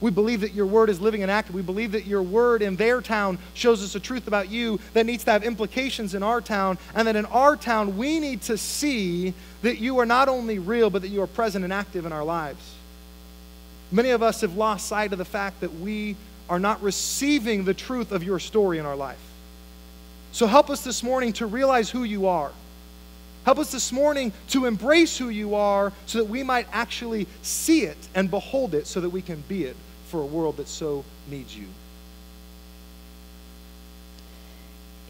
We believe that your word is living and active. We believe that your word in their town shows us a truth about you that needs to have implications in our town, and that in our town we need to see that you are not only real, but that you are present and active in our lives. Many of us have lost sight of the fact that we are not receiving the truth of your story in our life. So help us this morning to realize who you are. Help us this morning to embrace who you are so that we might actually see it and behold it so that we can be it for a world that so needs you.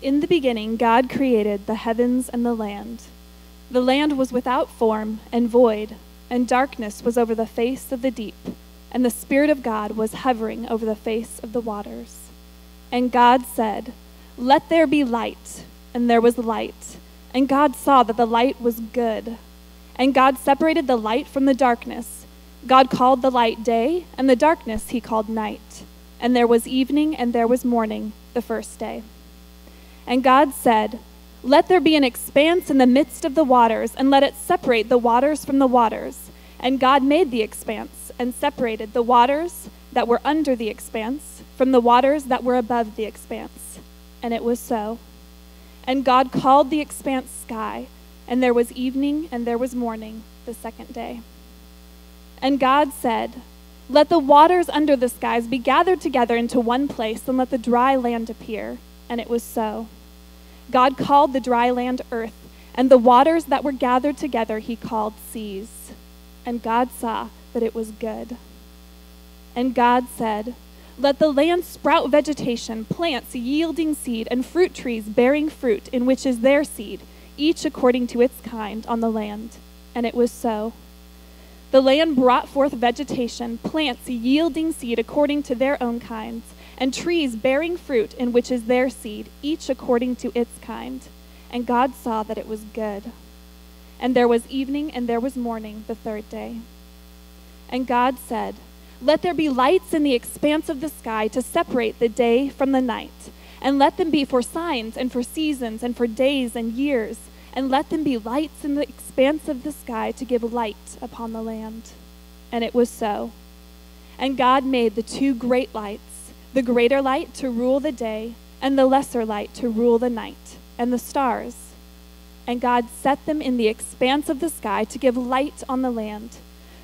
In the beginning, God created the heavens and the land. The land was without form and void, and darkness was over the face of the deep, and the Spirit of God was hovering over the face of the waters. And God said, "Let there be light," and there was light. And God saw that the light was good. And God separated the light from the darkness. God called the light day, and the darkness he called night. And there was evening, and there was morning, the first day. And God said, "Let there be an expanse in the midst of the waters, and let it separate the waters from the waters." And God made the expanse, and separated the waters that were under the expanse from the waters that were above the expanse. And it was so. And God called the expanse sky, and there was evening, and there was morning, the second day. And God said, "Let the waters under the skies be gathered together into one place, and let the dry land appear." And it was so. God called the dry land earth, and the waters that were gathered together he called seas. And God saw that it was good. And God said, "Let the land sprout vegetation, plants yielding seed, and fruit trees bearing fruit, in which is their seed, each according to its kind on the land." And it was so. The land brought forth vegetation, plants yielding seed according to their own kinds, and trees bearing fruit, in which is their seed, each according to its kind. And God saw that it was good. And there was evening, and there was morning, the third day. And God said, "Let there be lights in the expanse of the sky to separate the day from the night, and let them be for signs and for seasons and for days and years, and let them be lights in the expanse of the sky to give light upon the land." And it was so. And God made the two great lights, the greater light to rule the day, and the lesser light to rule the night, and the stars. And God set them in the expanse of the sky to give light on the land,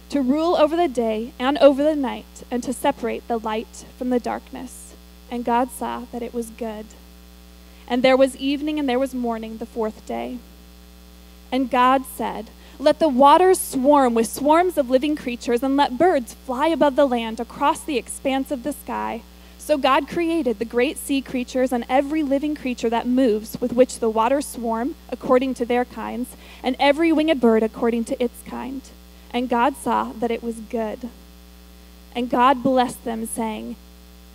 to rule over the day and over the night, and to separate the light from the darkness. And God saw that it was good. And there was evening, and there was morning, the fourth day. And God said, "Let the waters swarm with swarms of living creatures, and let birds fly above the land across the expanse of the sky." So God created the great sea creatures and every living creature that moves, with which the waters swarm, according to their kinds, and every winged bird according to its kind. And God saw that it was good. And God blessed them, saying,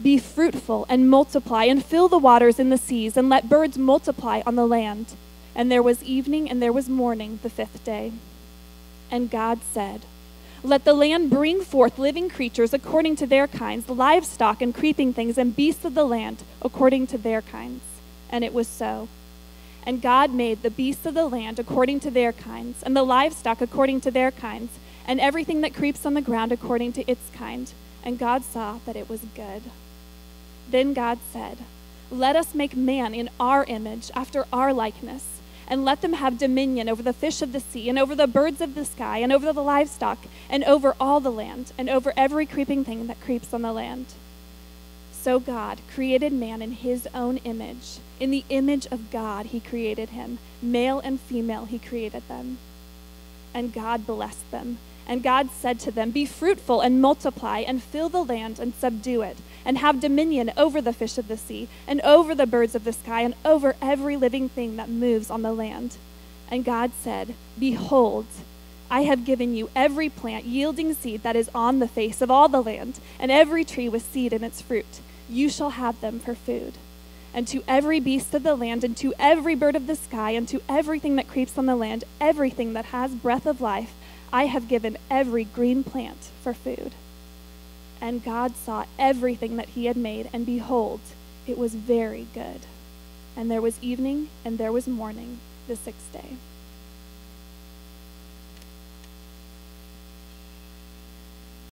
"Be fruitful and multiply, and fill the waters in the seas, and let birds multiply on the land." And there was evening, and there was morning, the fifth day. And God said, "Let the land bring forth living creatures according to their kinds, livestock and creeping things, and beasts of the land according to their kinds." And it was so. And God made the beasts of the land according to their kinds, and the livestock according to their kinds, and everything that creeps on the ground according to its kind. And God saw that it was good. Then God said, "Let us make man in our image, after our likeness, and let them have dominion over the fish of the sea, and over the birds of the sky, and over the livestock, and over all the land, and over every creeping thing that creeps on the land." So God created man in his own image. In the image of God he created him. Male and female he created them. And God blessed them. And God said to them, "Be fruitful and multiply, and fill the land and subdue it, and have dominion over the fish of the sea, and over the birds of the sky, and over every living thing that moves on the land." And God said, "Behold, I have given you every plant yielding seed that is on the face of all the land, and every tree with seed in its fruit. You shall have them for food. And to every beast of the land, and to every bird of the sky, and to everything that creeps on the land, everything that has breath of life, I have given every green plant for food." And God saw everything that he had made, and behold, it was very good. And there was evening, and there was morning, the sixth day.